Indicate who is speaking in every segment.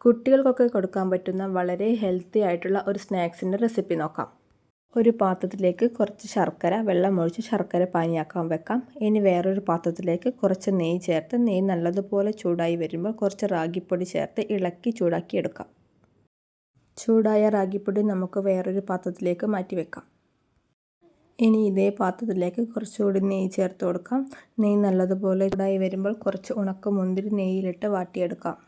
Speaker 1: കുട്ടികൾക്കൊക്കെ കൊടുക്കാൻ പറ്റുന്ന വളരെ ഹെൽത്തി ആയിട്ടുള്ള ഒരു സ്നാക്സിൻ്റെ റെസിപ്പി നോക്കാം. ഒരു പാത്രത്തിലേക്ക് കുറച്ച് ശർക്കര വെള്ളമൊഴിച്ച് ശർക്കര പാനിയാക്കാൻ വെക്കാം. ഇനി വേറൊരു പാത്രത്തിലേക്ക് കുറച്ച് നെയ്യ് ചേർത്ത് നെയ്യ് നല്ലതുപോലെ ചൂടായി വരുമ്പോൾ കുറച്ച് റാഗിപ്പൊടി ചേർത്ത് ഇളക്കി ചൂടാക്കി എടുക്കാം. ചൂടായ റാഗിപ്പൊടി നമുക്ക് വേറൊരു പാത്രത്തിലേക്ക് മാറ്റി വെക്കാം. ഇനി ഇതേ പാത്രത്തിലേക്ക് കുറച്ചുകൂടി നെയ്യ് ചേർത്ത് കൊടുക്കാം. നെയ്യ് നല്ലതുപോലെ ചൂടായി വരുമ്പോൾ കുറച്ച് ഉണക്കമുന്തിരി നെയ്യിലിട്ട് വാട്ടിയെടുക്കാം.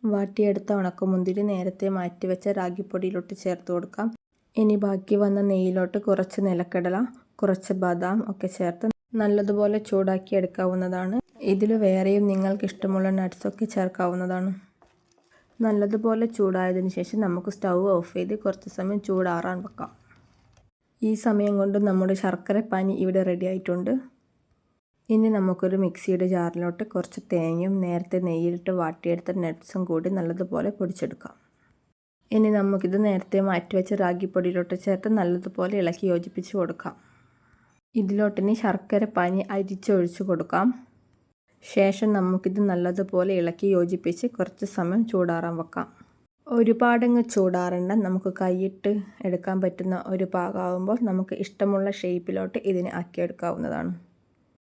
Speaker 1: വാട്ടിയെടുത്ത ഉണക്കമുന്തിരി നേരത്തെ മാറ്റിവെച്ച റാഗിപ്പൊടിയിലോട്ട് ചേർത്ത് കൊടുക്കാം. ഇനി ബാക്കി വന്ന നെയ്യിലോട്ട് കുറച്ച് നിലക്കടല, കുറച്ച് ബദാം ഒക്കെ ചേർത്ത് നല്ലതുപോലെ ചൂടാക്കി എടുക്കാവുന്നതാണ്. ഇതിൽ വേറെയും നിങ്ങൾക്ക് ഇഷ്ടമുള്ള നട്ട്സൊക്കെ ചേർക്കാവുന്നതാണ്. നല്ലതുപോലെ ചൂടായതിനു ശേഷം നമുക്ക് സ്റ്റൗ ഓഫ് ചെയ്ത് കുറച്ച് സമയം ചൂടാറാൻ വെക്കാം. ഈ സമയം കൊണ്ട് നമ്മുടെ ശർക്കര പാനി ഇവിടെ റെഡി ആയിട്ടുണ്ട്. ഇനി നമുക്കൊരു മിക്സിയുടെ ജാറിലോട്ട് കുറച്ച് തേങ്ങയും നേരത്തെ നെയ്യിലിട്ട് വാട്ടിയെടുത്ത നട്ട്സും കൂടി നല്ലതുപോലെ പൊടിച്ചെടുക്കാം. ഇനി നമുക്കിത് നേരത്തെ മാറ്റിവെച്ച റാഗിപ്പൊടിയിലോട്ട് ചേർത്ത് നല്ലതുപോലെ ഇളക്കി യോജിപ്പിച്ച് കൊടുക്കാം. ഇതിലോട്ടിനി ശർക്കര പാനി അരിച്ചൊഴിച്ച് കൊടുക്കാം. ശേഷം നമുക്കിത് നല്ലതുപോലെ ഇളക്കി യോജിപ്പിച്ച് കുറച്ച് സമയം ചൂടാറാൻ വെക്കാം. ഒരുപാടങ്ങ് ചൂടാറേണ്ട, നമുക്ക് കൈയിട്ട് എടുക്കാൻ പറ്റുന്ന ഒരു പാകമാകുമ്പോൾ നമുക്ക് ഇഷ്ടമുള്ള ഷേപ്പിലോട്ട് ഇതിനെ ആക്കിയെടുക്കാവുന്നതാണ്.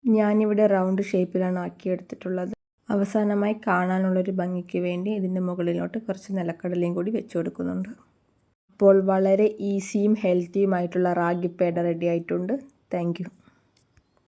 Speaker 1: ഞാനിവിടെ റൗണ്ട് ഷേപ്പിലാണ് ആക്കിയെടുത്തിട്ടുള്ളത്. അവസാനമായി കാണാനുള്ളൊരു ഭംഗിക്ക് വേണ്ടി ഇതിൻ്റെ മുകളിലോട്ട് കുറച്ച് നിലക്കടലയും കൂടി വെച്ച് കൊടുക്കുന്നുണ്ട്. അപ്പോൾ വളരെ ഈസിയും ഹെൽത്തിയുമായിട്ടുള്ള റാഗി പേട റെഡി ആയിട്ടുണ്ട്. Thank you.